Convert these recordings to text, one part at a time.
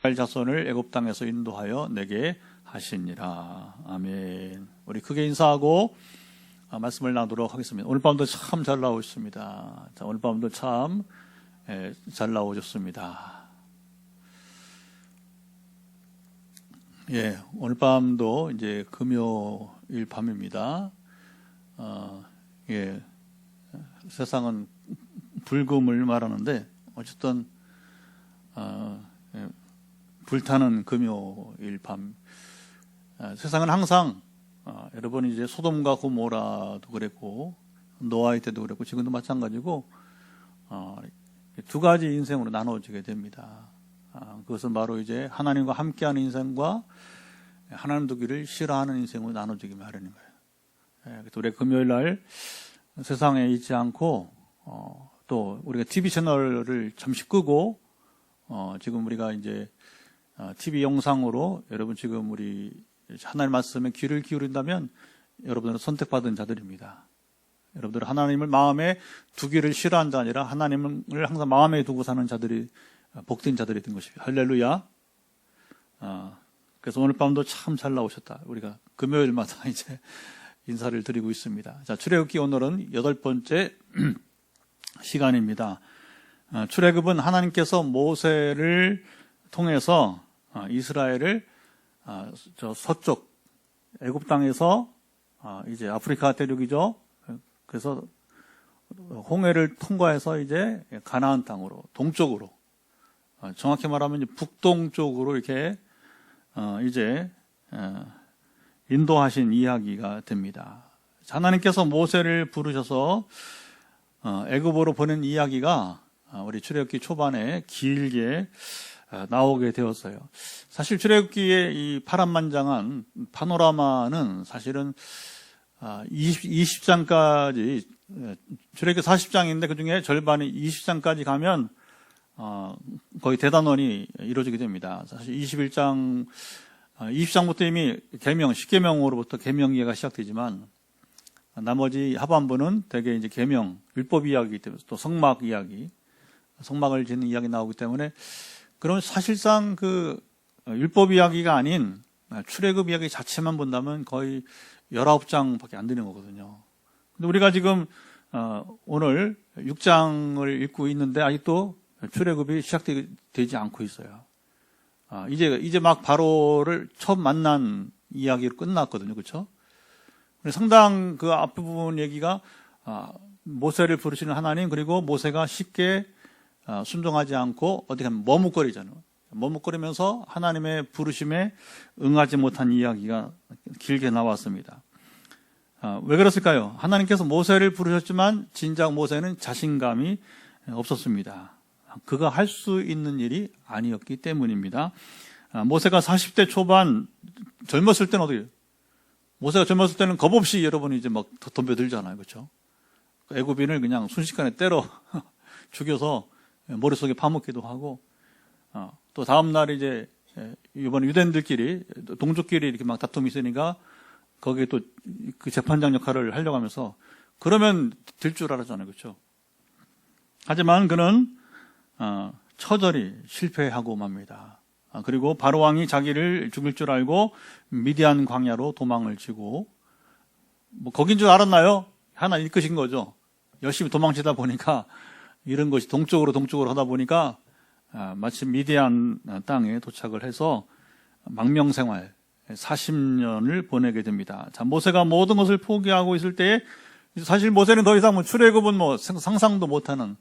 이스라엘 자손을 애굽 땅에서 인도하여 내게 하시니라. 아멘. 우리 크게 인사하고 말씀을 나누도록 하겠습니다. 오늘 밤도 참 잘 나오셨습니다. 자, 오늘 밤도 참 잘 나오셨습니다. 예, 오늘 밤도 이제 금요일 밤입니다. 예, 세상은 불금을 말하는데 어쨌든 불타는 금요일 밤. 세상은 항상 여러분 이제 소돔과 고모라도 그랬고 노아의 때도 그랬고 지금도 마찬가지고 두 가지 인생으로 나눠지게 됩니다. 그것은 바로 이제 하나님과 함께하는 인생과 하나님 두기를 싫어하는 인생으로 나눠지기 마련인 거예요. 그래서 우리 금요일 날 세상에 있지 않고 또 우리가 TV 채널을 잠시 끄고 지금 우리가 이제 TV 영상으로 여러분 지금 우리 하나님 말씀에 귀를 기울인다면 여러분들은 선택받은 자들입니다. 여러분들은 하나님을 마음에 두기를 싫어한 자 아니라 하나님을 항상 마음에 두고 사는 자들이 복된 자들이 된 것입니다. 할렐루야. 그래서 오늘 밤도 참 잘 나오셨다. 우리가 금요일마다 이제 인사를 드리고 있습니다. 자, 출애굽기 오늘은 8번째 시간입니다. 출애굽은 하나님께서 모세를 통해서 이스라엘을 저 서쪽 애굽 땅에서 이제 아프리카 대륙이죠. 그래서 홍해를 통과해서 이제 가나안 땅으로 동쪽으로 정확히 말하면 북동쪽으로 이렇게 이제 인도하신 이야기가 됩니다. 하나님께서 모세를 부르셔서 애굽으로 보낸 이야기가 우리 출애굽기 초반에 길게 나오게 되었어요. 사실 출애굽기의 이 파란만장한 파노라마는 사실은 20장까지 출애굽기 40장인데 그중에 절반이 20장까지 가면 거의 대단원이 이루어지게 됩니다. 사실 20장부터 이미 계명, 10계명으로부터 계명 이야기가 시작되지만 나머지 하반부는 대개 이제 계명, 율법 이야기이기 때문에 또 성막 이야기, 성막을 짓는 이야기 나오기 때문에 그럼 사실상 그 율법 이야기가 아닌 출애굽 이야기 자체만 본다면 거의 19장밖에 안 되는 거거든요. 근데 우리가 지금 오늘 6장을 읽고 있는데 아직도 출애굽이 시작되지 않고 있어요. 이제 막 바로를 처음 만난 이야기로 끝났거든요. 그렇죠? 상당 그 앞부분 얘기가 모세를 부르시는 하나님, 그리고 모세가 쉽게 순종하지 않고 어떻게 하면 머뭇거리잖아요. 머뭇거리면서 하나님의 부르심에 응하지 못한 이야기가 길게 나왔습니다. 왜 그랬을까요? 하나님께서 모세를 부르셨지만 진작 모세는 자신감이 없었습니다. 그가 할 수 있는 일이 아니었기 때문입니다. 모세가 40대 초반 젊었을 때는 어떻게 해요? 모세가 젊었을 때는 겁 없이 여러분이 이제 막 덤벼들잖아요. 그렇죠? 애굽인을 그냥 순식간에 때려 죽여서 머릿속에 파묻기도 하고, 또 다음날 이제, 이번 유대인들끼리, 동족끼리 이렇게 막 다툼이 있으니까, 거기에 또 그 재판장 역할을 하려고 하면서, 그러면 될 줄 알았잖아요. 그렇죠? 하지만 그는, 처절히 실패하고 맙니다. 그리고 바로왕이 자기를 죽일 줄 알고, 미디안 광야로 도망을 치고, 뭐, 거긴 줄 알았나요? 하나 이끄신 거죠. 열심히 도망치다 보니까, 이런 것이 동쪽으로 하다 보니까 마치 미디안 땅에 도착을 해서 망명생활 40년을 보내게 됩니다. 자, 모세가 모든 것을 포기하고 있을 때에 사실 모세는 더 이상 출애굽은 상상도 못하는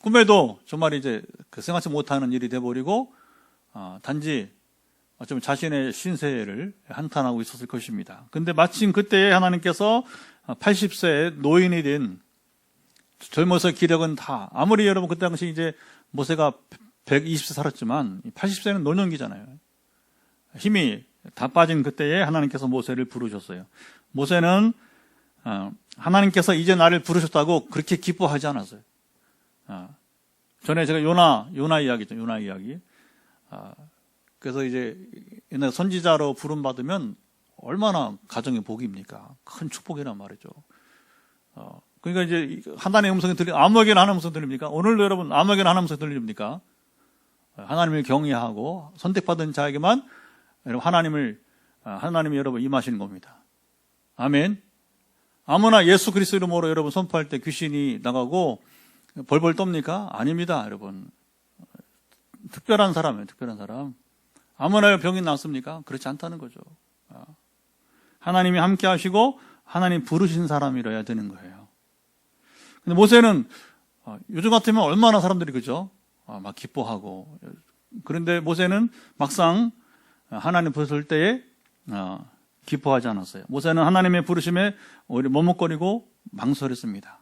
꿈에도 정말 이제 생각지 못하는 일이 돼버리고 단지 어쩌면 자신의 신세를 한탄하고 있었을 것입니다. 근데 마침 그때에 하나님께서 80세의 노인이 된 젊어서 기력은 다, 아무리 여러분 그때 당시 이제 모세가 120세 살았지만 80세는 노년기잖아요. 힘이 다 빠진 그때에 하나님께서 모세를 부르셨어요. 모세는 하나님께서 이제 나를 부르셨다고 그렇게 기뻐하지 않았어요. 전에 제가 요나 이야기죠. 요나 이야기. 그래서 이제 옛날 선지자로 부름받으면 얼마나 가정의 복입니까? 큰 축복이란 말이죠. 그러니까 이제 하나님의 음성이 아무에게나 하나님의 음성 들립니까? 오늘도 여러분 아무에게나 하나님의 음성 들립니까? 하나님을 경외하고 선택받은 자에게만 하나님이 여러분 임하시는 겁니다. 아멘. 아무나 예수 그리스도 이름으로 여러분 선포할 때 귀신이 나가고 벌벌 떱니까? 아닙니다, 여러분. 특별한 사람이에요, 특별한 사람. 아무나 병이 낫습니까? 그렇지 않다는 거죠. 하나님이 함께 하시고 하나님 부르신 사람이라야 되는 거예요. 근데 모세는 요즘 같으면 얼마나 사람들이 그죠? 막 기뻐하고. 그런데 모세는 막상 하나님 부르실 때에 기뻐하지 않았어요. 모세는 하나님의 부르심에 오히려 머뭇거리고 망설였습니다.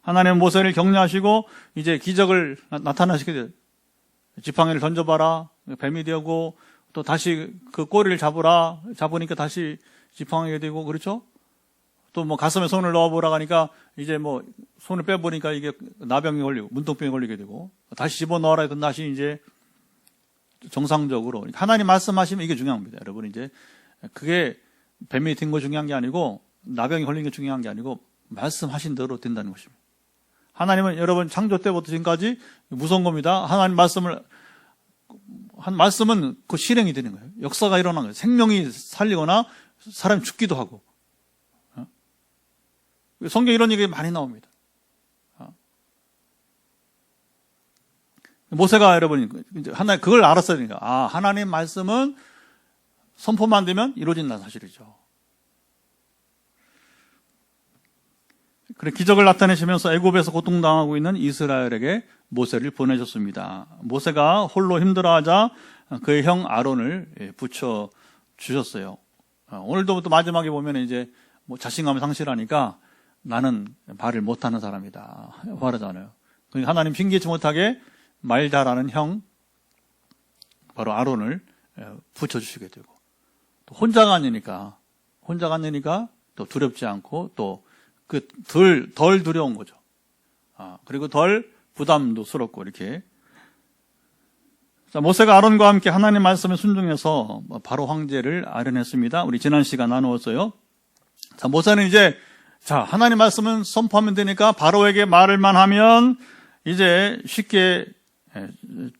하나님은 모세를 격려하시고 이제 기적을 나타나시게 돼요. 지팡이를 던져봐라, 뱀이 되고, 또 다시 그 꼬리를 잡으니까 다시 지팡이가 되고, 그렇죠? 또 뭐 가슴에 손을 넣어보라 하니까 이제 뭐 손을 빼보니까 이게 나병이 걸리고 문둥병이 걸리게 되고, 다시 집어넣어라 해도 다시 이제 정상적으로. 하나님 말씀하시면 이게 중요합니다. 여러분, 이제 그게 뱀이 된 거 중요한 게 아니고 나병이 걸린 게 중요한 게 아니고 말씀하신 대로 된다는 것입니다. 하나님은 여러분 창조 때부터 지금까지 무서운 겁니다. 하나님 말씀은 그 실행이 되는 거예요. 역사가 일어난 거예요. 생명이 살리거나 사람이 죽기도 하고. 성경에 이런 얘기 많이 나옵니다. 모세가 여러분 그걸 알았어야 되니까 하나님 말씀은 선포만 되면 이루어진다는 사실이죠. 그래 기적을 나타내시면서 애굽에서 고통당하고 있는 이스라엘에게 모세를 보내셨습니다. 모세가 홀로 힘들어하자 그의 형 아론을 붙여 주셨어요. 오늘도 또 마지막에 보면 이제 뭐 자신감을 상실하니까 나는 말을 못하는 사람이다 말하잖아요. 그러니까 하나님 핑계치 못하게 말 잘하는 형 바로 아론을 붙여주시게 되고 또 혼자가 아니니까 또 두렵지 않고 또 그 덜 두려운 거죠. 그리고 덜 부담도 스럽고 이렇게. 자, 모세가 아론과 함께 하나님 말씀에 순종해서 바로 황제를 아련했습니다. 우리 지난 시간 나누었어요. 자, 모세는 이제 하나님 말씀은 선포하면 되니까 바로에게 말을만 하면 이제 쉽게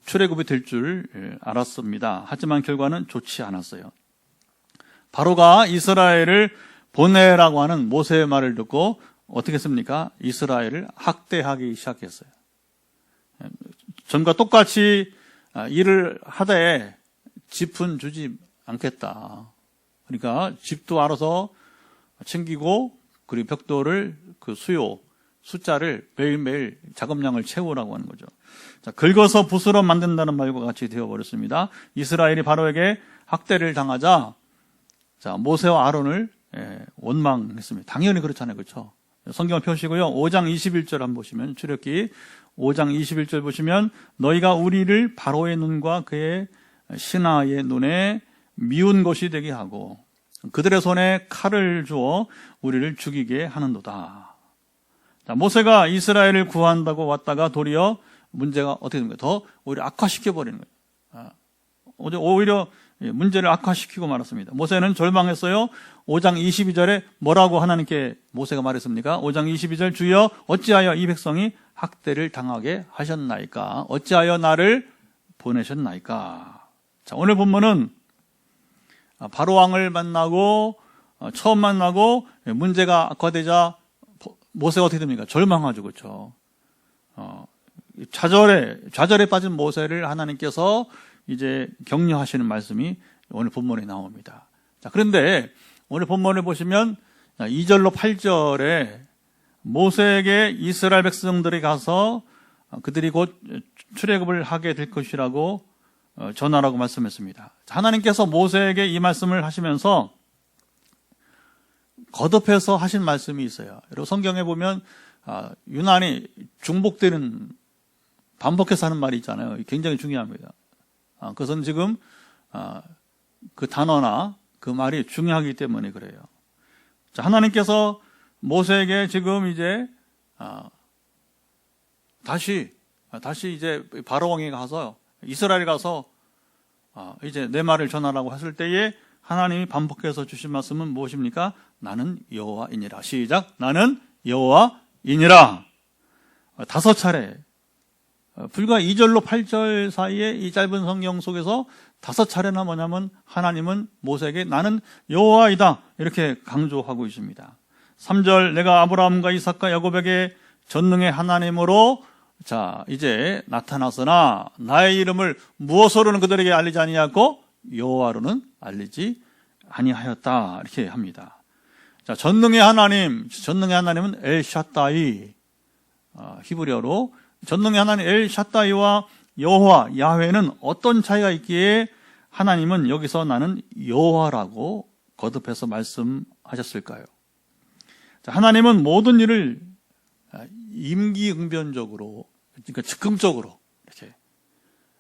출애굽이 될 줄 알았습니다. 하지만 결과는 좋지 않았어요. 바로가 이스라엘을 보내라고 하는 모세의 말을 듣고 어떻게 했습니까? 이스라엘을 학대하기 시작했어요. 전과 똑같이 일을 하되 집은 주지 않겠다. 그러니까 집도 알아서 챙기고 그리고 벽돌을 숫자를 매일매일 작업량을 채우라고 하는 거죠. 자, 긁어서 붓으로 만든다는 말과 같이 되어버렸습니다. 이스라엘이 바로에게 학대를 당하자 모세와 아론을 원망했습니다. 당연히 그렇잖아요. 그렇죠? 성경을 펴시고요. 5장 21절 한번 보시면 출애굽기 5장 21절 보시면 너희가 우리를 바로의 눈과 그의 신하의 눈에 미운 것이 되게 하고 그들의 손에 칼을 주어 우리를 죽이게 하는도다. 자, 모세가 이스라엘을 구한다고 왔다가 도리어 문제가 어떻게 됩니까? 더 오히려 악화시켜버리는 거예요. 오히려 문제를 악화시키고 말았습니다. 모세는 절망했어요. 5장 22절에 뭐라고 하나님께 모세가 말했습니까? 5장 22절 주여 어찌하여 이 백성이 학대를 당하게 하셨나이까? 어찌하여 나를 보내셨나이까? 자, 오늘 본문은 바로 왕을 만나고 처음 만나고 문제가 악화되자 모세가 어떻게 됩니까? 절망하죠. 그렇죠? 좌절에 빠진 모세를 하나님께서 이제 격려하시는 말씀이 오늘 본문에 나옵니다. 자, 그런데 오늘 본문을 보시면 2절로 8절에 모세에게 이스라엘 백성들이 가서 그들이 곧 출애굽을 하게 될 것이라고 전하라고 말씀했습니다. 하나님께서 모세에게 이 말씀을 하시면서 거듭해서 하신 말씀이 있어요. 여러분 성경에 보면 유난히 중복되는 반복해서 하는 말이 있잖아요. 굉장히 중요합니다. 그것은 지금 그 단어나 그 말이 중요하기 때문에 그래요. 자, 하나님께서 모세에게 지금 이제 다시 이제 바로 왕에 가서 이스라엘에 가서 이제 내 말을 전하라고 했을 때에 하나님이 반복해서 주신 말씀은 무엇입니까? 나는 여호와이니라. 시작. 나는 여호와이니라. 5차례 불과 2절로 8절 사이에 이 짧은 성경 속에서 5차례나 뭐냐면 하나님은 모세에게 나는 여호와이다 이렇게 강조하고 있습니다. 3절 내가 아브라함과 이삭과 야곱에게 전능의 하나님으로 자 이제 나타났으나 나의 이름을 무엇으로는 그들에게 알리지 아니하고 여호와로는 알리지 아니하였다 이렇게 합니다. 자 전능의 하나님은 엘샤다이 히브리어로 전능의 하나님 엘샤다이와 여호와 야훼는 어떤 차이가 있기에 하나님은 여기서 나는 여호와라고 거듭해서 말씀하셨을까요? 자, 하나님은 모든 일을 임기응변적으로 그러니까 즉흥적으로 이렇게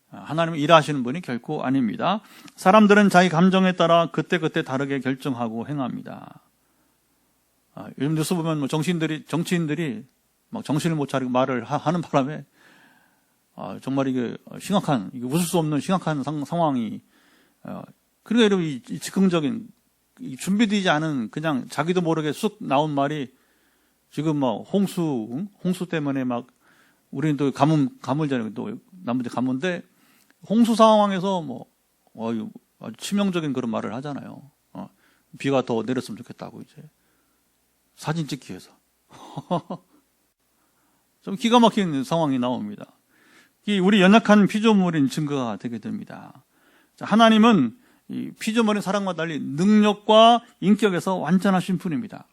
하나님은 일하시는 분이 결코 아닙니다. 사람들은 자기 감정에 따라 그때그때 다르게 결정하고 행합니다. 요즘 뉴스 보면 뭐 정치인들이 막 정신을 못 차리고 말을 하는 바람에 정말 이게 이게 웃을 수 없는 심각한 상황이 그러니까 여러분 이 즉흥적인 준비되지 않은 그냥 자기도 모르게 쑥 나온 말이 지금 뭐 홍수 때문에 막 우리는 또 가물잖아요. 또 남부지 가물인데 홍수 상황에서 아주 치명적인 그런 말을 하잖아요. 비가 더 내렸으면 좋겠다고 이제 사진 찍기 위해서 좀 기가 막힌 상황이 나옵니다. 우리 연약한 피조물인 증거가 되게 됩니다. 하나님은 이 피조물의 사랑과 달리 능력과 인격에서 완전하신 분입니다.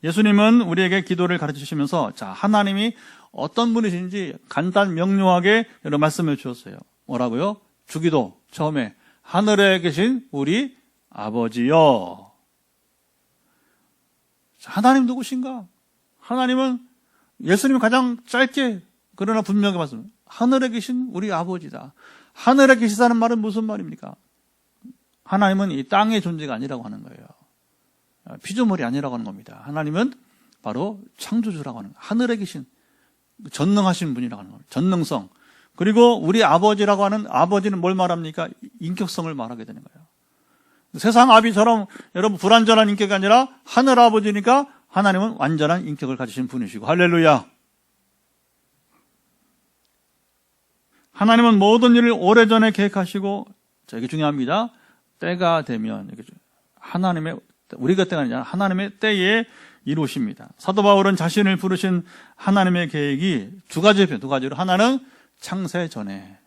예수님은 우리에게 기도를 가르치시면서 하나님이 어떤 분이신지 간단 명료하게 여러 말씀해 주셨어요. 뭐라고요? 주기도 처음에 하늘에 계신 우리 아버지여. 하나님 누구신가? 하나님은 예수님이 가장 짧게 그러나 분명하게 말씀. 하늘에 계신 우리 아버지다. 하늘에 계시다는 말은 무슨 말입니까? 하나님은 이 땅의 존재가 아니라고 하는 거예요. 피조물이 아니라고 하는 겁니다. 하나님은 바로 창조주라고 하는 거예요. 하늘에 계신 전능하신 분이라고 하는 겁니다. 전능성. 그리고 우리 아버지라고 하는 아버지는 뭘 말합니까? 인격성을 말하게 되는 거예요. 세상 아비처럼 여러분 불완전한 인격이 아니라 하늘 아버지니까 하나님은 완전한 인격을 가지신 분이시고 할렐루야. 하나님은 모든 일을 오래전에 계획하시고 이게 중요합니다. 때가 되면 하나님의 우리가 때가 아니라 하나님의 때에 이루십니다. 사도 바울은 자신을 부르신 하나님의 계획이 두 가지로 하나는 창세 전에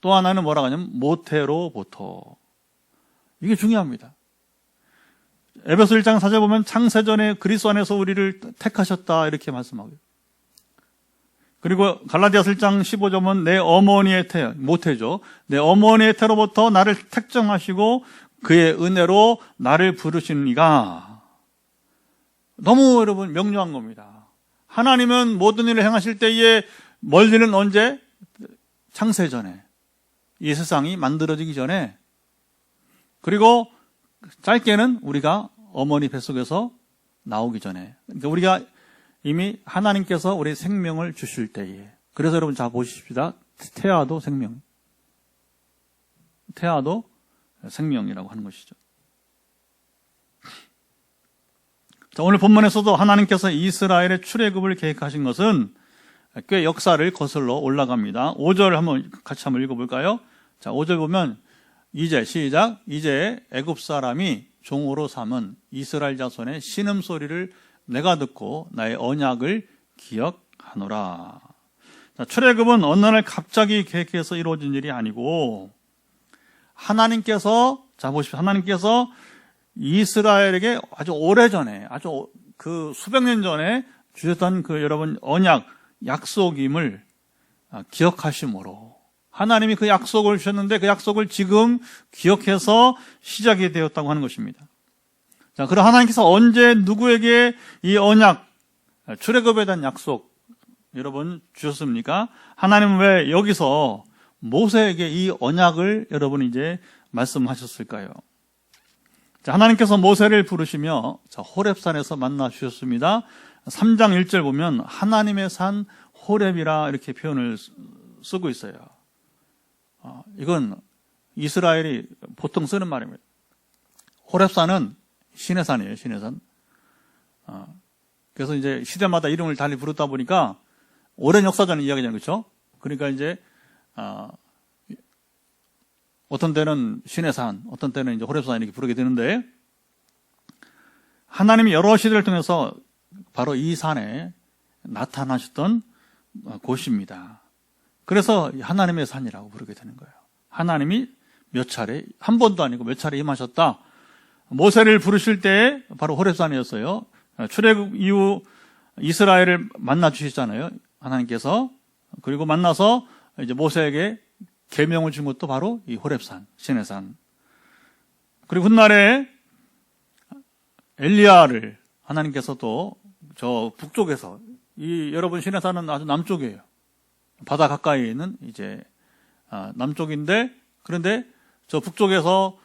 또 하나는 뭐라고 하냐면 모태로부터 이게 중요합니다. 에베소 1장 4절 보면 창세 전에 그리스도 안에서 우리를 택하셨다 이렇게 말씀하고요. 그리고 갈라디아서 1장 15절은 내 어머니의 모태죠. 내 어머니의 태로부터 나를 택정하시고 그의 은혜로 나를 부르신 이가 너무 여러분 명료한 겁니다. 하나님은 모든 일을 행하실 때에 멀리는 언제? 창세 전에 이 세상이 만들어지기 전에 그리고 짧게는 우리가 어머니 뱃속에서 나오기 전에 그러니까 우리가 이미 하나님께서 우리 생명을 주실 때에 그래서 여러분 자 보십시다. 태아도 생명이라고 하는 것이죠. 자, 오늘 본문에서도 하나님께서 이스라엘의 출애굽을 계획하신 것은 꽤 역사를 거슬러 올라갑니다. 5절 같이 한번 읽어볼까요? 자, 5절 보면 이제 시작. 이제 애굽 사람이 종으로 삼은 이스라엘 자손의 신음소리를 내가 듣고 나의 언약을 기억하노라. 자, 출애굽은 어느 날 갑자기 계획해서 이루어진 일이 아니고 하나님께서 이스라엘에게 아주 오래전에 아주 그 수백 년 전에 주셨던 그 여러분 언약 약속임을 기억하심으로 하나님이 그 약속을 주셨는데 그 약속을 지금 기억해서 시작이 되었다고 하는 것입니다. 자, 그럼 하나님께서 언제 누구에게 이 언약 출애굽에 대한 약속 여러분 주셨습니까? 하나님은 왜 여기서 모세에게 이 언약을 여러분 이제 말씀하셨을까요? 자, 하나님께서 모세를 부르시며 호렙산에서 만나 주셨습니다. 3장 1절 보면 하나님의 산 호렙이라 이렇게 표현을 쓰고 있어요. 이건 이스라엘이 보통 쓰는 말입니다. 호렙산은 신의 산이에요, 신의 산. 그래서 이제 시대마다 이름을 달리 부르다 보니까 오랜 역사적인 이야기잖아요, 그렇죠? 그러니까 이제 어떤 때는 신의 산, 어떤 때는 이제 호렙산 이렇게 부르게 되는데, 하나님이 여러 시대를 통해서 바로 이 산에 나타나셨던 곳입니다. 그래서 하나님의 산이라고 부르게 되는 거예요. 하나님이 몇 차례, 한 번도 아니고 몇 차례 임하셨다. 모세를 부르실 때 바로 호렙산이었어요. 출애굽 이후 이스라엘을 만나 주셨잖아요, 하나님께서. 그리고 만나서 이제 모세에게 계명을 준 것도 바로 이 호렙산, 신의 산. 그리고 훗날에 엘리야를 하나님께서 또 저 북쪽에서, 여러분 신의 산은 아주 남쪽이에요. 바다 가까이 있는 이제 남쪽인데, 그런데 저 북쪽에서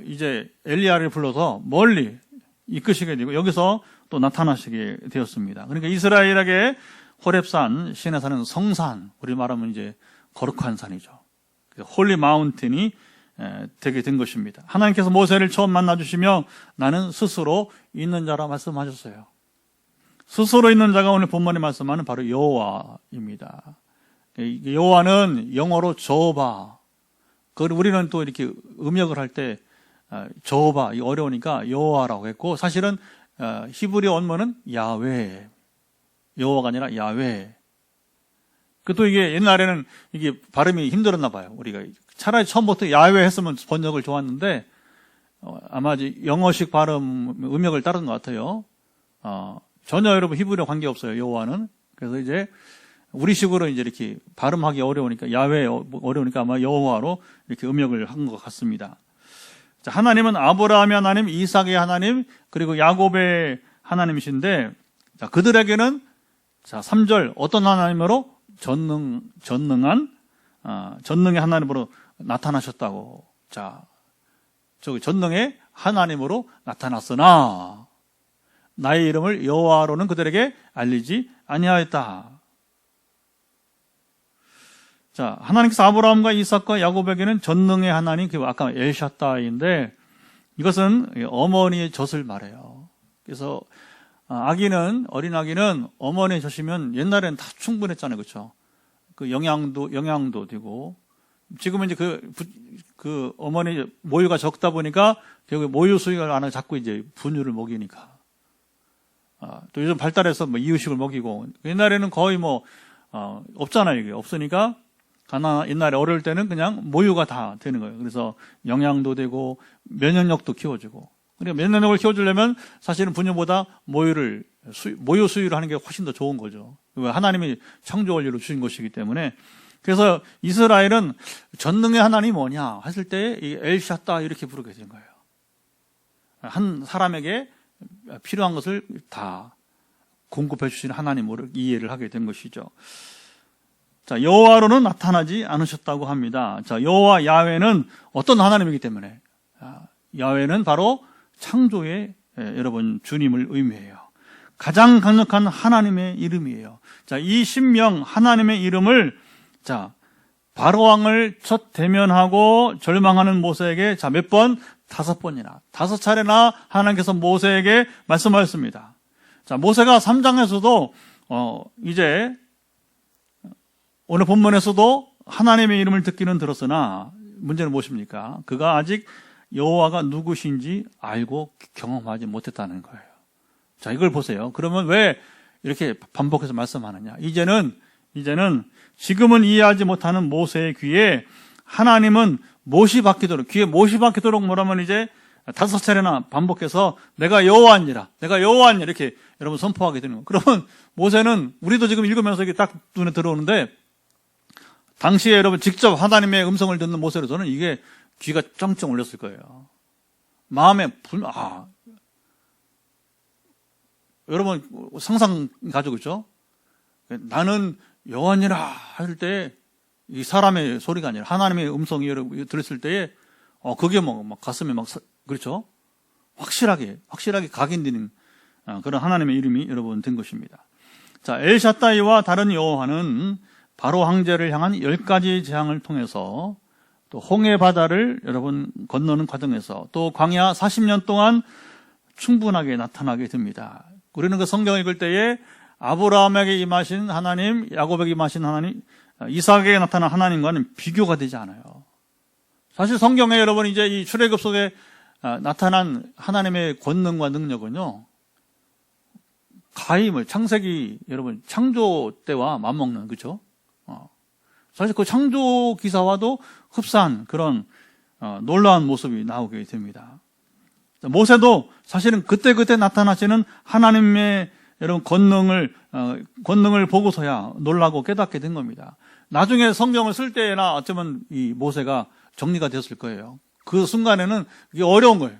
이제 엘리야를 불러서 멀리 이끄시게 되고 여기서 또 나타나시게 되었습니다. 그러니까 이스라엘에게 호렙산, 신의 산은 성산, 우리 말하면 이제 거룩한 산이죠. 홀리 마운틴이 되게 된 것입니다. 하나님께서 모세를 처음 만나주시며 나는 스스로 있는 자라 말씀하셨어요. 스스로 있는 자가 오늘 본문에 말씀하는 바로 여호와입니다. 여호와는 영어로 저바. 우리는 또 이렇게 음역을 할 때 저바, 어려우니까 여호와라고 했고, 사실은 히브리 원문은 야훼, 여호와가 아니라 야훼. 또 이게 옛날에는 이게 발음이 힘들었나 봐요. 우리가 차라리 처음부터 야훼 했으면 번역을 좋았는데, 아마 영어식 발음 음역을 따른 것 같아요. 전혀 여러분 히브리와 관계없어요, 여호와는. 그래서 이제 우리식으로 이제 이렇게 발음하기 어려우니까, 야훼 어려우니까 아마 여호와로 이렇게 음역을 한 것 같습니다. 자, 하나님은 아브라함의 하나님, 이삭의 하나님, 그리고 야곱의 하나님이신데, 자, 그들에게는 자, 3절 어떤 하나님으로? 전능의 하나님으로 나타나셨다고. 자, 저기 전능의 하나님으로 나타났으나 나의 이름을 여호와로는 그들에게 알리지 아니하였다. 자, 하나님께서 아브라함과 이삭과 야곱에게는 전능의 하나님, 아까 엘샤다인데, 이것은 어머니의 젖을 말해요. 그래서 어린 아기는 어머니의 젖이면 옛날에는 다 충분했잖아요, 그렇죠? 그 영양도 되고, 지금은 이제 그 어머니 모유가 적다 보니까 결국 모유 수유를 안 하고 자꾸 이제 분유를 먹이니까. 또 요즘 발달해서 이유식을 먹이고, 옛날에는 거의 없잖아요, 이게 없으니까. 옛날에 어릴 때는 그냥 모유가 다 되는 거예요. 그래서 영양도 되고 면역력도 키워주고. 그러니까 면역력을 키워주려면 사실은 분유보다 모유 수유를 하는 게 훨씬 더 좋은 거죠. 하나님이 창조 원리로 주신 것이기 때문에. 그래서 이스라엘은 전능의 하나님이 뭐냐 했을 때 이 엘샤다 이렇게 부르게 된 거예요. 한 사람에게 필요한 것을 다 공급해 주시는 하나님으로 이해를 하게 된 것이죠. 자, 여호와로는 나타나지 않으셨다고 합니다. 자, 여호와 야훼는 어떤 하나님이기 때문에, 야훼는 바로 창조의 여러분 주님을 의미해요. 가장 강력한 하나님의 이름이에요. 자, 이 신명 하나님의 이름을 바로 왕을 첫 대면하고 절망하는 모세에게 몇 번? 5번이나 5차례나 하나님께서 모세에게 말씀하셨습니다. 자, 모세가 3장에서도 이제 오늘 본문에서도 하나님의 이름을 듣기는 들었으나 문제는 무엇입니까? 그가 아직 여호와가 누구신지 알고 경험하지 못했다는 거예요. 자, 이걸 보세요. 그러면 왜 이렇게 반복해서 말씀하느냐? 이제는 지금은 이해하지 못하는 모세의 귀에 하나님은 못이 박히도록, 귀에 못이 박히도록 뭐라면 이제 5차례나 반복해서 내가 여호와니라 이렇게 여러분 선포하게 되는 거예요. 그러면 모세는, 우리도 지금 읽으면서 이게 딱 눈에 들어오는데, 당시에 여러분 직접 하나님의 음성을 듣는 모세로서는 이게 귀가 짱짱 울렸을 거예요. 마음에 여러분 상상 가지고 그렇죠? 나는 여호와니라 할 때 이 사람의 소리가 아니라 하나님의 음성이 들었을 때에 그게 막 가슴에 그렇죠? 확실하게 각인되는 그런 하나님의 이름이 여러분 된 것입니다. 자, 엘샤다이와 다른 여호와는 바로 황제를 향한 10가지 재앙을 통해서, 또 홍해 바다를 여러분 건너는 과정에서, 또 광야 40년 동안 충분하게 나타나게 됩니다. 우리는 그 성경 읽을 때에 아브라함에게 임하신 하나님, 야곱에게 임하신 하나님, 이삭에게 나타난 하나님과는 비교가 되지 않아요. 사실 성경에 여러분 이제 이 출애굽 속에 나타난 하나님의 권능과 능력은요, 가임을 창세기 여러분 창조 때와 맞먹는, 그렇죠? 사실 그 창조 기사와도 흡사한 그런 놀라운 모습이 나오게 됩니다. 모세도 사실은 그때 나타나시는 하나님의 여러분 권능을 보고서야 놀라고 깨닫게 된 겁니다. 나중에 성경을 쓸 때나 어쩌면 이 모세가 정리가 됐을 거예요. 그 순간에는 그게 어려운 거예요.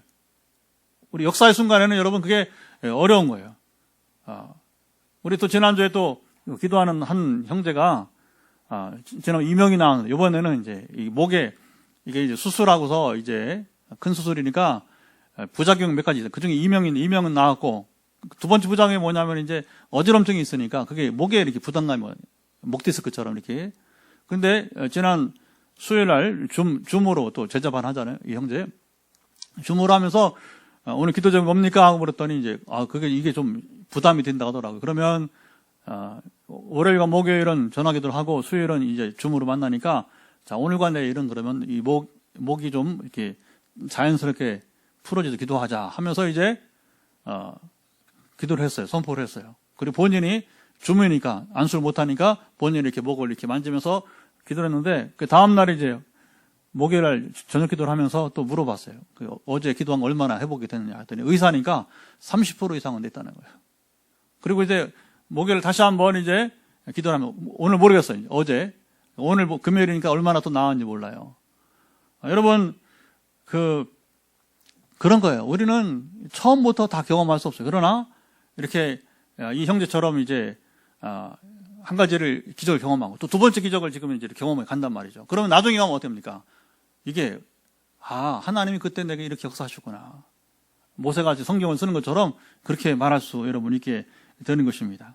우리 역사의 순간에는 여러분 그게 어려운 거예요. 우리 또 지난주에 또 기도하는 한 형제가 지난 이명이 나왔는데, 이번에는 이제 이 목에 이게 이제 수술하고서 이제 큰 수술이니까 부작용 몇 가지 있어요. 그 중에 이명은 나왔고, 두 번째 부작용이 뭐냐면 이제 어지럼증이 있으니까 그게 목에 이렇게 부담감이, 목 디스크처럼 이렇게. 근데 지난 수요일 날 줌으로 또 제자반 하잖아요. 이 형제. 줌으로 하면서 오늘 기도 제목이 뭡니까? 하고 물었더니 이제, 이게 좀 부담이 된다고 하더라고요. 그러면, 월요일과 목요일은 전화기도를 하고 수요일은 이제 줌으로 만나니까, 자, 오늘과 내일은 그러면 이 목이 좀 이렇게 자연스럽게 풀어져서 기도하자 하면서 이제, 기도를 했어요. 선포를 했어요. 그리고 본인이 줌이니까 안수를 못하니까 본인이 이렇게 목을 이렇게 만지면서 기도를 했는데, 그 다음날 이제 목요일 날 저녁 기도를 하면서 또 물어봤어요. 어제 기도한 거 얼마나 회복이 됐느냐 했더니 의사니까 30% 이상은 됐다는 거예요. 그리고 이제 목요일 다시 한번 이제 기도를 하면, 오늘 모르겠어요. 오늘 금요일이니까 얼마나 또 나았는지 몰라요. 여러분, 그런 거예요. 우리는 처음부터 다 경험할 수 없어요. 그러나 이렇게 이 형제처럼 이제 한 가지를 기적을 경험하고 또 두 번째 기적을 지금 이제 경험해 간단 말이죠. 그러면 나중에 가면 어떻게 됩니까? 이게 하나님이 그때 내게 이렇게 역사하셨구나. 모세가 성경을 쓰는 것처럼 그렇게 말할 수 여러분 있게 되는 것입니다.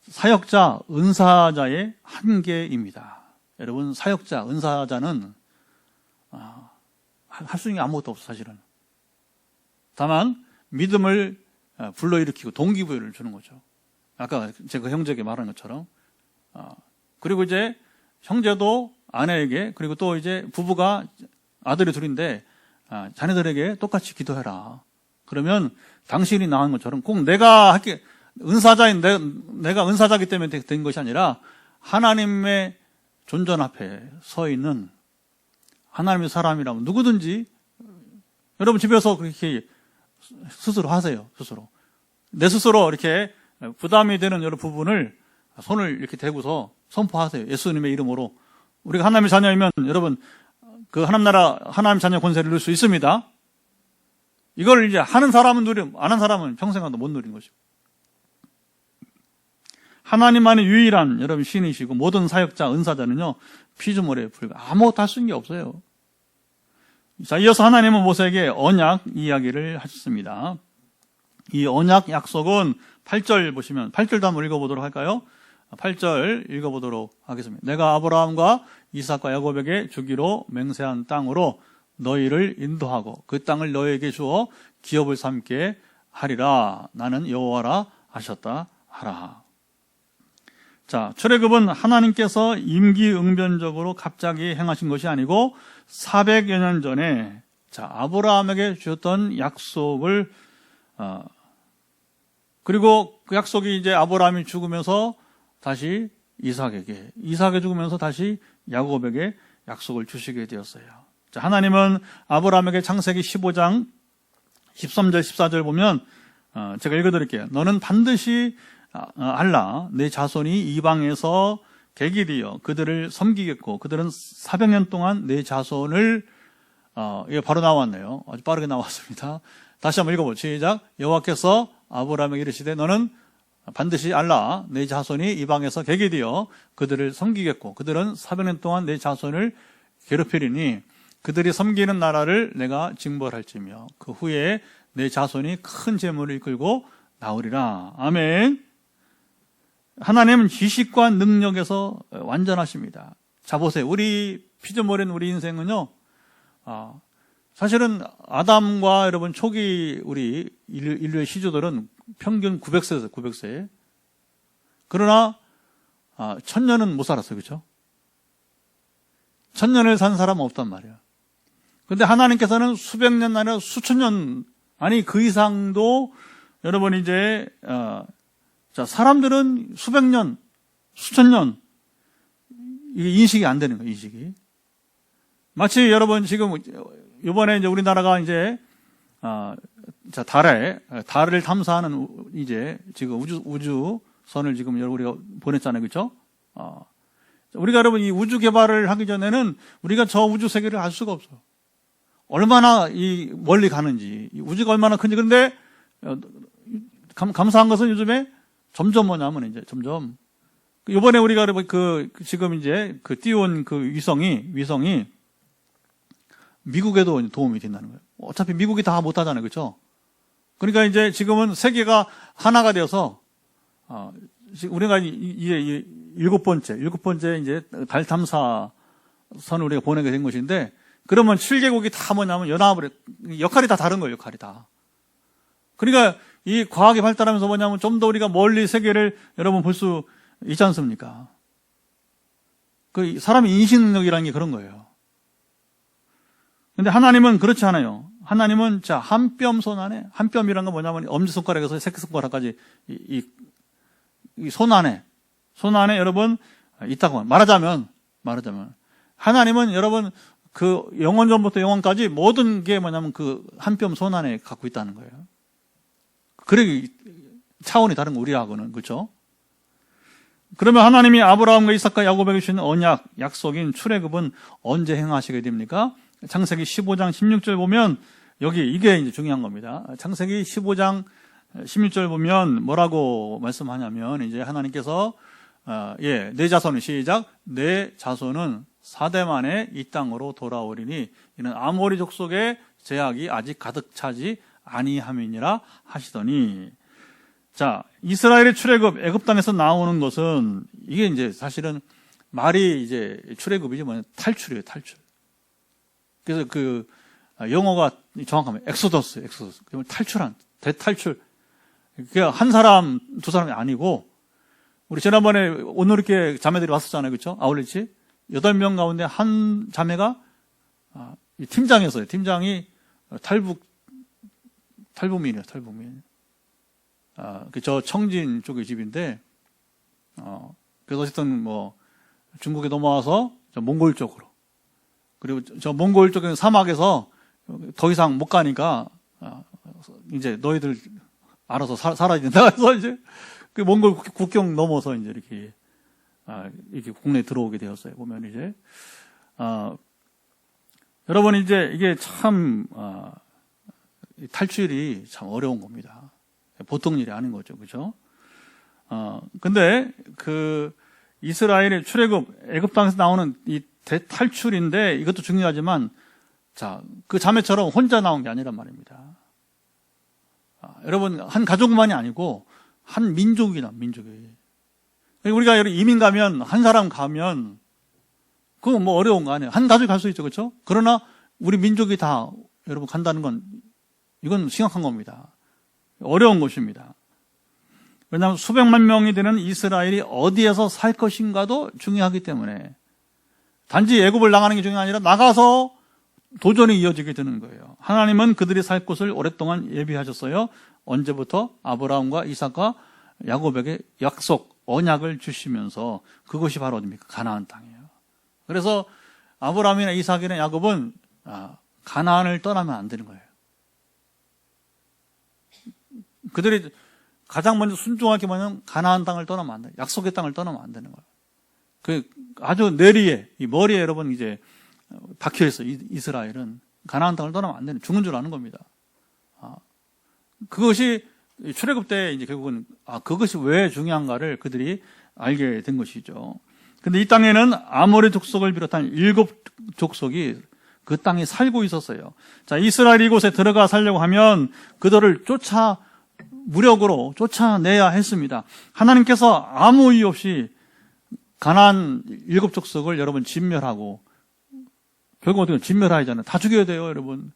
사역자, 은사자의 한계입니다. 여러분, 사역자, 은사자는 할 수 있는 게 아무것도 없어, 사실은. 다만 믿음을 불러일으키고 동기부여를 주는 거죠. 아까 제가 형제에게 말한 것처럼. 그리고 이제 형제도 아내에게, 그리고 또 이제 부부가 아들이 둘인데 자녀들에게 똑같이 기도해라. 그러면 당신이 낳은 것처럼 꼭 내가 내가 은사자이기 때문에 된 것이 아니라 하나님의 존전 앞에 서 있는 하나님의 사람이라면 누구든지, 여러분 집에서 그렇게 스스로 하세요. 스스로. 내 스스로 이렇게 부담이 되는 여러 부분을 손을 이렇게 대고서 선포하세요. 예수님의 이름으로. 우리가 하나님의 자녀이면 여러분 그 하나님 나라, 하나님 자녀 권세를 누릴 수 있습니다. 이걸 이제 하는 사람은 누리고 안 하는 사람은 평생도 못 누리는 것이고. 하나님만의 유일한 여러분 신이시고 모든 사역자, 은사자는요 피조물에 불과 아무것도 할 수 있는 게 없어요. 자, 이어서 하나님은 모세에게 언약 이야기를 하셨습니다. 이 언약 약속은 8절 보시면, 8절도 한번 읽어보도록 할까요? 8절 읽어보도록 하겠습니다. 내가 아브라함과 이삭과 야곱에게 주기로 맹세한 땅으로 너희를 인도하고 그 땅을 너희에게 주어 기업을 삼게 하리라. 나는 여호와라 하셨다 하라. 자, 출애굽은 하나님께서 임기응변적으로 갑자기 행하신 것이 아니고 400여 년 전에 아브라함에게 주셨던 약속을 그리고 그 약속이 이제 아브라함이 죽으면서 다시 이삭에게 죽으면서 다시 야곱에게 약속을 주시게 되었어요. 자, 하나님은 아브라함에게 창세기 15장 13절 14절 보면 제가 읽어드릴게요. 너는 반드시 알라 내 자손이 이방에서 객일이여 그들을 섬기겠고 그들은 400년 동안 내 자손을 이게 바로 나왔네요. 아주 빠르게 나왔습니다. 다시 한번 읽어보죠. 시작. 여호와께서 아브라함에게 이르시되 너는 반드시 알라 내 자손이 이방에서 객일이여 그들을 섬기겠고 그들은 400년 동안 내 자손을 괴롭히리니 그들이 섬기는 나라를 내가 징벌할지며 그 후에 내 자손이 큰 재물을 이끌고 나오리라. 아멘. 하나님은 지식과 능력에서 완전하십니다. 자, 보세요. 우리 피조물인 우리 인생은요, 사실은 아담과 여러분 초기 우리 인류의 시조들은 평균 900세였어요. 900세. 그러나 1000년은 못 살았어요. 그렇죠? 1000년을 산 사람은 없단 말이야. 근데 하나님께서는 수백 년 아니라 수천 년, 아니 그 이상도 여러분 이제 사람들은 수백 년, 수천 년 이게 인식이 안 되는 거예요. 인식이. 마치 여러분 지금 이번에 이제 우리나라가 이제 달을 탐사하는 이제 지금 우주선을 지금 우리가 보냈잖아요. 그렇죠? 우리가 여러분 이 우주 개발을 하기 전에는 우리가 저 우주 세계를 알 수가 없어요. 얼마나 멀리 가는지, 우주가 얼마나 큰지. 그런데 감사한 것은 요즘에 점점 뭐냐면 이제 점점 이번에 우리가 지금 이제 띄운 위성이 미국에도 도움이 된다는 거예요. 어차피 미국이 다 못하잖아요. 그렇죠? 그러니까 이제 지금은 세계가 하나가 되어서 우리가 이제 일곱 번째 이제 달 탐사선을 우리가 보내게 된 것인데, 그러면 7개국이 다 뭐냐면 연합을 역할이 다 다른 거예요. 역할이 다. 그러니까 이 과학이 발달하면서 뭐냐면 좀 더 우리가 멀리 세계를 여러분 볼 수 있지 않습니까? 그 사람의 인식 능력이라는 게 그런 거예요. 근데 하나님은 그렇지 않아요. 하나님은 한 뼘 손 안에, 한 뼘이란 건 뭐냐면 엄지손가락에서 새끼손가락까지 이 손 안에 여러분 있다고 말하자면 하나님은 여러분 그 영원전부터 영원까지 모든 게 뭐냐면 그 한 뼘 손 안에 갖고 있다는 거예요. 그래 차원이 다른 거 우리하고는. 그렇죠? 그러면 하나님이 아브라함과 이삭과 야곱에게 주신 언약, 약속인 출애굽은 언제 행하시게 됩니까? 창세기 15장 16절 보면 이게 이제 중요한 겁니다. 창세기 15장 16절 보면 뭐라고 말씀하냐면 이제 하나님께서 내 자손은 시작, 내 자손은 4대 만에 이 땅으로 돌아오리니 이는 아모리 족속의 제약이 아직 가득 차지 아니함이니라 하시더니, 이스라엘의 출애굽, 애굽 땅에서 나오는 것은 이게 이제 사실은 말이 이제 출애굽이지 탈출이에요, 탈출. 그래서 영어가 정확하면 엑소더스. 그러면 대탈출. 그게 한 사람, 두 사람이 아니고, 우리 지난번에 오늘 이렇게 자매들이 왔었잖아요. 그렇죠? 아울렛이 8명 가운데 한 자매가 팀장이었어요. 팀장이 탈북민이에요. 저 청진 쪽의 집인데, 그래서 어쨌든 중국에 넘어와서 저 몽골 쪽으로, 그리고 저 몽골 쪽에 사막에서 더 이상 못 가니까 이제 너희들 알아서 살아야 된다. 그래서 이제 그 몽골 국경 넘어서 이제 이렇게 국내에 들어오게 되었어요. 보면 이제 여러분 이제 이게 참 탈출이 참 어려운 겁니다. 보통 일이 아닌 거죠, 그렇죠? 근데 이스라엘의 출애굽, 애굽 땅에서 나오는 이 대탈출인데 이것도 중요하지만 그 자매처럼 혼자 나온 게 아니란 말입니다. 여러분 한 가족만이 아니고 한 민족이. 우리가 이민 가면 한 사람 가면 그건 어려운 거 아니에요. 한 가족이 갈 수 있죠, 그렇죠? 그러나 우리 민족이 다 여러분 간다는 건 이건 심각한 겁니다. 어려운 것입니다. 왜냐하면 수백만 명이 되는 이스라엘이 어디에서 살 것인가도 중요하기 때문에 단지 애굽을 나가는 게 중요한 게 아니라 나가서 도전이 이어지게 되는 거예요. 하나님은 그들이 살 곳을 오랫동안 예비하셨어요. 언제부터? 아브라함과 이삭과 야곱에게 약속, 언약을 주시면서 그것이 바로 어디입니까? 가나안 땅이에요. 그래서 아브라함이나 이삭이나 야곱은 가나안을 떠나면 안 되는 거예요. 그들이 가장 먼저 순종하게 뭐냐면 가나안 땅을 떠나면 안 돼요. 약속의 땅을 떠나면 안 되는 거예요. 아주 내리에, 이 머리에 여러분 이제 박혀있어. 이스라엘은 가나안 땅을 떠나면 안 되는, 죽은 줄 아는 겁니다. 그것이 출애굽 때 이제 결국은 그것이 왜 중요한가를 그들이 알게 된 것이죠. 근데 이 땅에는 아모리 족속을 비롯한 7족속이 그 땅에 살고 있었어요. 이스라엘이 이곳에 들어가 살려고 하면 그들을 무력으로 쫓아내야 했습니다. 하나님께서 아무 이유 없이 가나안 7족속을 여러분 진멸하고, 결국 어떻게 진멸하잖아요. 다 죽여야 돼요, 여러분.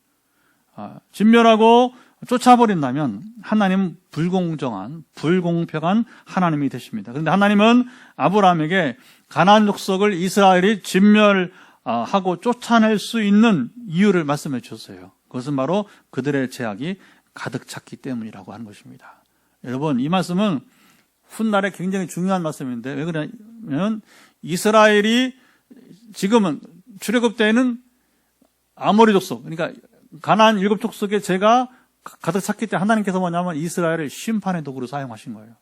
진멸하고 쫓아버린다면 하나님은 불공정한, 불공평한 하나님이 되십니다. 그런데 하나님은 아브라함에게 가나안 족속을 이스라엘이 진멸하고 쫓아낼 수 있는 이유를 말씀해 주셨어요. 그것은 바로 그들의 죄악이 가득 찼기 때문이라고 하는 것입니다. 여러분, 이 말씀은 훗날에 굉장히 중요한 말씀인데, 왜 그러냐면 이스라엘이 지금은 출애굽 때에는 아모리 족속, 그러니까 가나안 7족속의 죄가 가득 찼기 때문에 하나님께서 뭐냐면 이스라엘을 심판의 도구로 사용하신 거예요.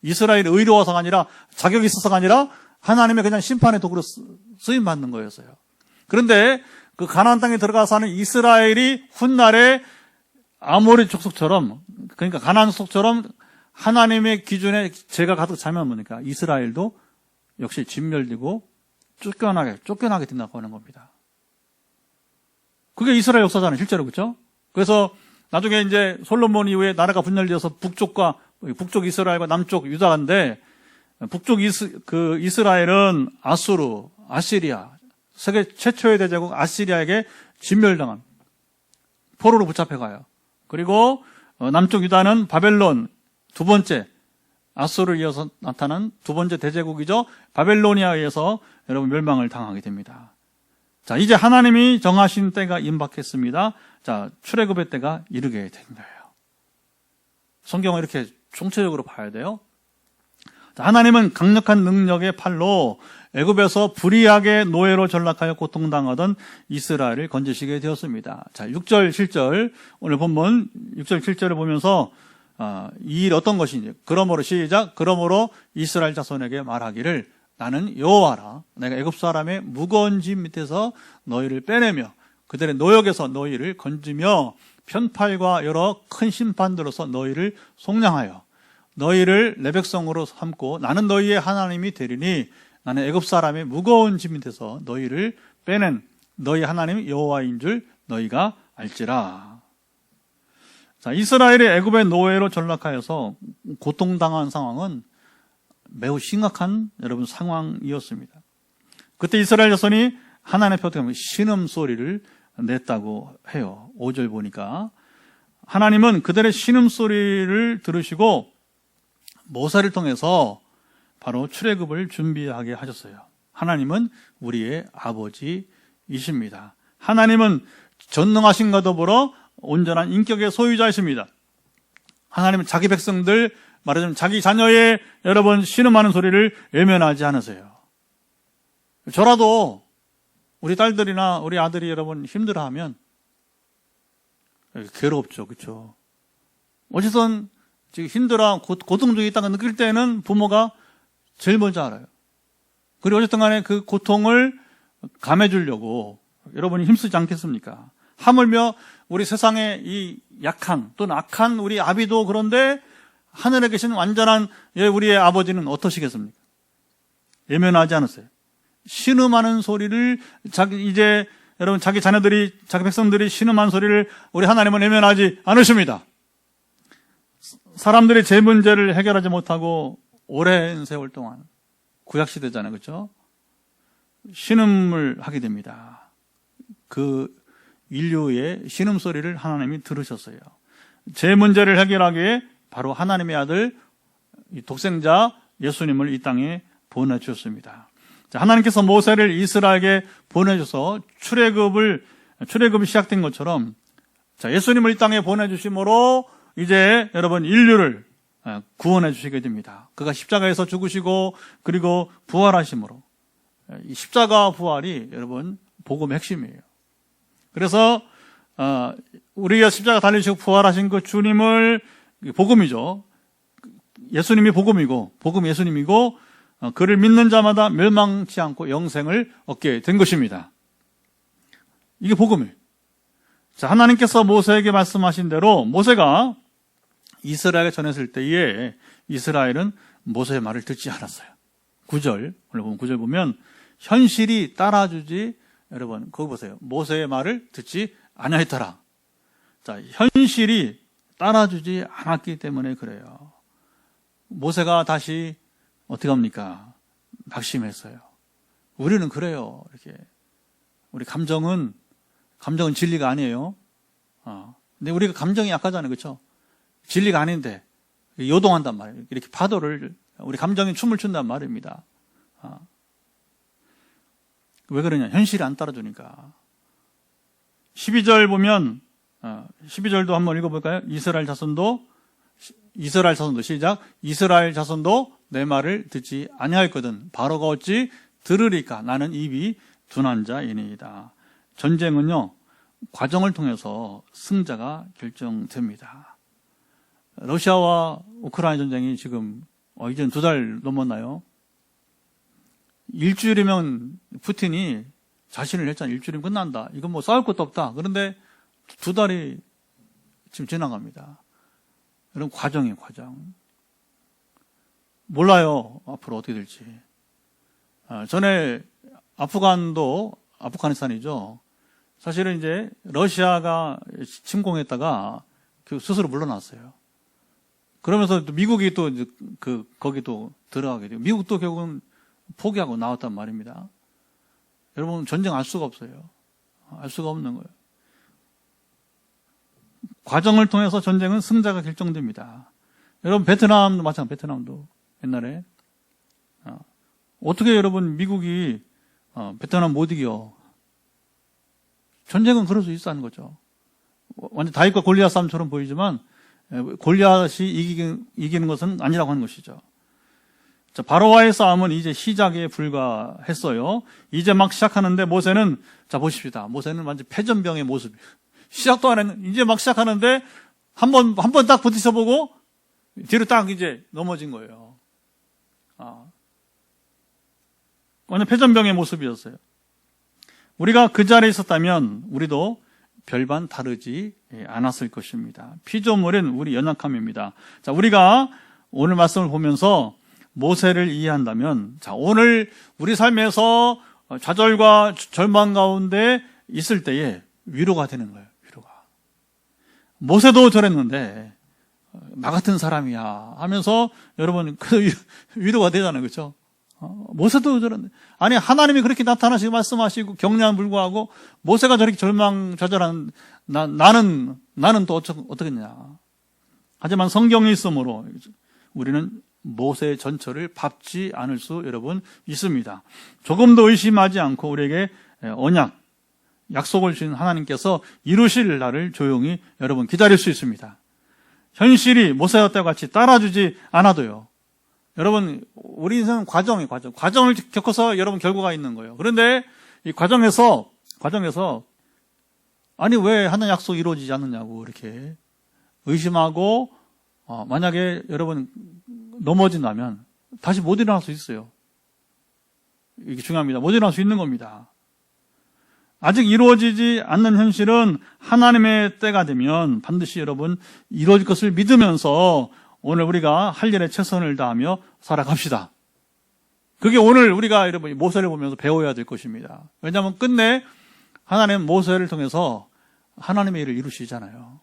이스라엘이 의로워서가 아니라, 자격이 있어서가 아니라 하나님의 그냥 심판의 도구로 쓰임받는 거였어요. 그런데 그 가나안 땅에 들어가 사는 이스라엘이 훗날에 아모리 족속처럼, 그러니까 가나안 족속처럼 하나님의 기준에 죄가 가득 차면 뭡니까? 이스라엘도 역시 진멸되고 쫓겨나게 된다고 하는 겁니다. 그게 이스라엘 역사잖아요, 실제로. 그렇죠? 그래서 나중에 이제 솔로몬 이후에 나라가 분열되어서 북쪽 이스라엘과 남쪽 유다인데, 북쪽 이스라엘은 아수르, 아시리아, 세계 최초의 대제국 아시리아에게 진멸당한, 포로로 붙잡혀가요. 그리고 남쪽 유다는 바벨론, 두 번째, 아수르를 이어서 나타난 두 번째 대제국이죠. 바벨로니아에 의해서 여러분 멸망을 당하게 됩니다. 자, 이제 하나님이 정하신 때가 임박했습니다. 자, 출애굽의 때가 이르게 된 거예요. 성경을 이렇게 총체적으로 봐야 돼요. 자, 하나님은 강력한 능력의 팔로 애굽에서 불의하게 노예로 전락하여 고통당하던 이스라엘을 건지시게 되었습니다. 자, 6절, 7절, 오늘 본문 6절, 7절을 보면서 이 일 어떤 것인지, 그러므로 시작, 그러므로 이스라엘 자손에게 말하기를 나는 여호와라. 내가 애굽 사람의 무거운 짐 밑에서 너희를 빼내며 그들의 노역에서 너희를 건지며 편팔과 여러 큰 심판들로서 너희를 속량하여 너희를 내 백성으로 삼고 나는 너희의 하나님이 되리니 나는 애굽 사람의 무거운 짐 밑에서 너희를 빼낸 너희 하나님 여호와인 줄 너희가 알지라. 자, 이스라엘이 애굽의 노예로 전락하여서 고통당한 상황은 매우 심각한 여러분 상황이었습니다. 그때 이스라엘 자손이 하나님의 표현에 신음소리를 냈다고 해요. 5절 보니까 하나님은 그들의 신음소리를 들으시고 모세를 통해서 바로 출애굽을 준비하게 하셨어요. 하나님은 우리의 아버지이십니다. 하나님은 전능하신과 더불어 온전한 인격의 소유자이십니다. 하나님은 자기 백성들, 말하자면 자기 자녀의 여러분 신음하는 소리를 외면하지 않으세요. 저라도 우리 딸들이나 우리 아들이 여러분 힘들어하면 괴롭죠, 그렇죠? 어쨌든 지금 힘들어 고통 중에 있다가 느낄 때는 부모가 제일 먼저 알아요. 그리고 어쨌든 간에 그 고통을 감해주려고 여러분이 힘쓰지 않겠습니까? 하물며 우리 세상의 이 약한 또는 악한 우리 아비도 그런데 하늘에 계신 완전한 우리의 아버지는 어떠시겠습니까? 외면하지 않으세요. 신음하는 소리를 여러분 자기 자녀들이 자기 백성들이 신음하는 소리를 우리 하나님은 외면하지 않으십니다. 사람들이 제 문제를 해결하지 못하고 오랜 세월 동안 구약 시대잖아요, 그렇죠? 신음을 하게 됩니다. 그 인류의 신음 소리를 하나님이 들으셨어요. 제 문제를 해결하기에 바로 하나님의 아들 독생자 예수님을 이 땅에 보내주셨습니다. 자, 하나님께서 모세를 이스라엘에게 보내줘서 출애굽이 시작된 것처럼 자, 예수님을 이 땅에 보내주심으로 이제 여러분 인류를 구원해 주시게 됩니다. 그가 십자가에서 죽으시고 그리고 부활하심으로 이 십자가 부활이 여러분 복음의 핵심이에요. 그래서 우리가 십자가 달리시고 부활하신 그 주님을 복음이죠. 예수님이 복음이고 복음 예수님이고 그를 믿는 자마다 멸망치 않고 영생을 얻게 된 것입니다. 이게 복음이에요. 자, 하나님께서 모세에게 말씀하신 대로 모세가 이스라엘에 전했을 때에 이스라엘은 모세의 말을 듣지 않았어요. 9절, 오늘 보면 9절 보면 현실이 따라주지, 여러분 거기 보세요. 모세의 말을 듣지 아니하였더라. 자, 현실이 따라주지 않았기 때문에 그래요. 모세가 다시 어떻게 합니까? 낙심했어요. 우리는 그래요. 이렇게 우리 감정은 진리가 아니에요. 근데 우리가 감정이 약하잖아요. 그렇죠? 진리가 아닌데 요동한단 말이에요. 이렇게 파도를 우리 감정이 춤을 춘단 말입니다. 왜 그러냐? 현실이 안 따라주니까. 12절 보면 12절도 한번 읽어볼까요? 이스라엘 자손도 시작. 이스라엘 자손도 내 말을 듣지 아니하였거든 바로가 어찌 들으리까? 나는 입이 둔한 자이니이다. 전쟁은요, 과정을 통해서 승자가 결정됩니다. 러시아와 우크라이나 전쟁이 지금 이제는 2달 넘었나요? 일주일이면 푸틴이 자신을 했잖아요. 일주일이면 끝난다. 이건 뭐 싸울 것도 없다. 그런데 2달이 지금 지나갑니다. 이런 과정이에요, 과정. 몰라요, 앞으로 어떻게 될지. 전에 아프가니스탄이죠. 사실은 이제 러시아가 침공했다가 스스로 물러났어요. 그러면서 미국이 또 거기도 들어가게 돼요. 미국도 결국은 포기하고 나왔단 말입니다. 여러분, 전쟁 알 수가 없어요. 알 수가 없는 거예요. 과정을 통해서 전쟁은 승자가 결정됩니다. 여러분, 베트남도 마찬가지, 베트남도 옛날에 어떻게 여러분 미국이 베트남 못 이겨? 전쟁은 그럴 수 있어 하는 거죠. 완전 다윗과 골리앗 싸움처럼 보이지만 골리앗이 이기는 것은 아니라고 하는 것이죠. 자, 바로와의 싸움은 이제 시작에 불과했어요. 이제 막 시작하는데 모세는, 자, 보십시다. 모세는 완전 패전병의 모습이에요. 시작도 안 했는데, 이제 막 시작하는데, 한 번 딱 부딪혀보고, 뒤로 딱 이제 넘어진 거예요. 완전 패전병의 모습이었어요. 우리가 그 자리에 있었다면, 우리도 별반 다르지 않았을 것입니다. 피조물은 우리 연약함입니다. 자, 우리가 오늘 말씀을 보면서 모세를 이해한다면, 자, 오늘 우리 삶에서 좌절과 절망 가운데 있을 때에 위로가 되는 거예요, 위로가. 모세도 저랬는데, 나 같은 사람이야 하면서 여러분, 그 위로가 되잖아요, 그렇죠? 모세도 저랬는데. 아니, 하나님이 그렇게 나타나시고 말씀하시고 격려함 불구하고 모세가 저렇게 절망좌절한 나는 또 어떻겠냐. 하지만 성경이 있으므로 우리는 모세의 전철을 밟지 않을 수 여러분 있습니다. 조금도 의심하지 않고 우리에게 언약, 약속을 주신 하나님께서 이루실 날을 조용히 여러분 기다릴 수 있습니다. 현실이 모세와 때와 같이 따라주지 않아도요. 여러분, 우리 인생은 과정이에요, 과정. 과정을 겪어서 여러분 결과가 있는 거예요. 그런데 이 과정에서 아니 왜 하나님 약속이 이루어지지 않느냐고 이렇게 의심하고 만약에 여러분 넘어진다면 다시 못 일어날 수 있어요. 이게 중요합니다. 못 일어날 수 있는 겁니다. 아직 이루어지지 않는 현실은 하나님의 때가 되면 반드시 여러분 이루어질 것을 믿으면서 오늘 우리가 할 일에 최선을 다하며 살아갑시다. 그게 오늘 우리가 여러분 모세를 보면서 배워야 될 것입니다. 왜냐하면 끝내 하나님은 모세를 통해서 하나님의 일을 이루시잖아요.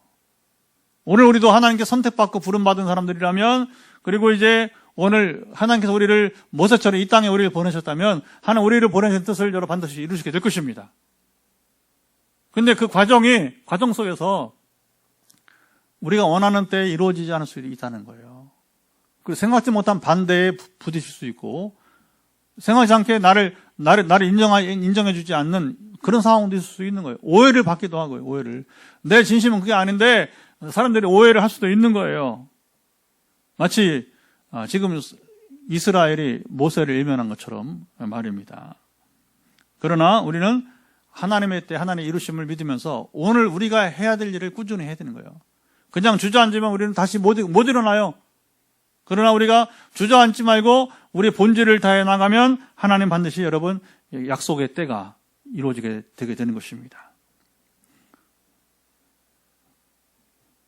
오늘 우리도 하나님께 선택받고 부름받은 사람들이라면, 그리고 이제 오늘 하나님께서 우리를 모세처럼 이 땅에 우리를 보내셨다면 하나님 우리를 보내신 뜻을 여러분 반드시 이루시게 될 것입니다. 근데 그 과정 속에서 우리가 원하는 때에 이루어지지 않을 수 있다는 거예요. 그리고 생각지 못한 반대에 부딪힐 수 있고, 생각지 않게 나를 인정해주지 않는 그런 상황도 있을 수 있는 거예요. 오해를 받기도 하고요, 오해를. 내 진심은 그게 아닌데, 사람들이 오해를 할 수도 있는 거예요. 마치, 지금 이스라엘이 모세를 외면한 것처럼 말입니다. 그러나 우리는 하나님의 때, 하나님의 이루심을 믿으면서 오늘 우리가 해야 될 일을 꾸준히 해야 되는 거예요. 그냥 주저앉으면 우리는 다시 못 일어나요. 그러나 우리가 주저앉지 말고 우리 본질을 다해 나가면 하나님 반드시 여러분 약속의 때가 이루어지게 되게 되는 것입니다.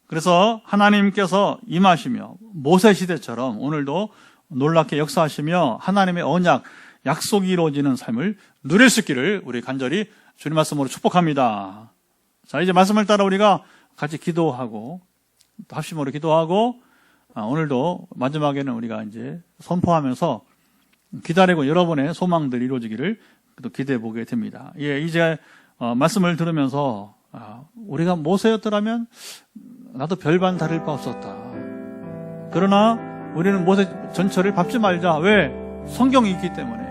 그래서 하나님께서 임하시며 모세 시대처럼 오늘도 놀랍게 역사하시며 하나님의 언약, 약속이 이루어지는 삶을 누릴 수 있기를 우리 간절히 주님 말씀으로 축복합니다. 자, 이제 말씀을 따라 우리가 같이 기도하고 합심으로 기도하고 오늘도 마지막에는 우리가 이제 선포하면서 기다리고 여러분의 소망들이 이루어지기를 또 기대해 보게 됩니다. 예, 이제 말씀을 들으면서 우리가 모세였더라면 나도 별반 다를 바 없었다. 그러나 우리는 모세 전철을 밟지 말자. 왜? 성경이 있기 때문에.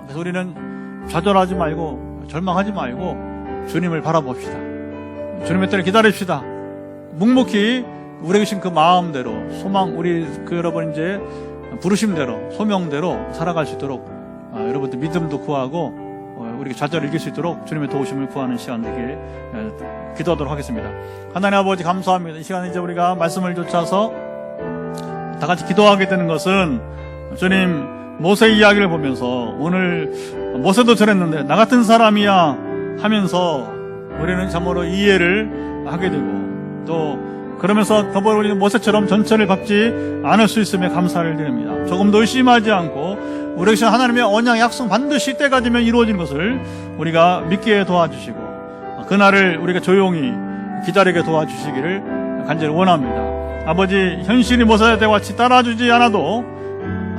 그래서 우리는 좌절하지 말고 절망하지 말고 주님을 바라봅시다. 주님의 때를 기다립시다. 묵묵히 우리에게 주신 그 마음대로 소망, 우리 여러분 이제 부르심대로 소명대로 살아갈 수 있도록 여러분들 믿음도 구하고 우리가 좌절을 이길 수 있도록 주님의 도우심을 구하는 시간 되게 기도하도록 하겠습니다. 하나님 아버지 감사합니다. 이 시간에 이제 우리가 말씀을 쫓아서 다 같이 기도하게 되는 것은 주님 모세 이야기를 보면서 오늘 모세도 저랬는데 나 같은 사람이야 하면서 우리는 참으로 이해를 하게 되고 또 그러면서 더불어 우리는 모세처럼 전철을 밟지 않을 수 있음에 감사를 드립니다. 조금도 의심하지 않고 우리에게 주신 하나님의 언약 약속 반드시 때가 되면 이루어지는 것을 우리가 믿게 도와주시고 그날을 우리가 조용히 기다리게 도와주시기를 간절히 원합니다. 아버지 현실이 모세와 같이 따라주지 않아도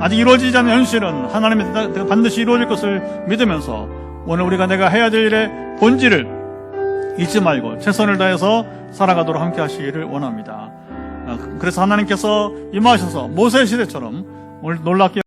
아직 이루어지지 않는 현실은 하나님의 때가 반드시 이루어질 것을 믿으면서 오늘 우리가 내가 해야 될 일의 본질을 잊지 말고 최선을 다해서 살아가도록 함께 하시기를 원합니다. 그래서 하나님께서 임하셔서 모세 시대처럼 오늘 놀랍게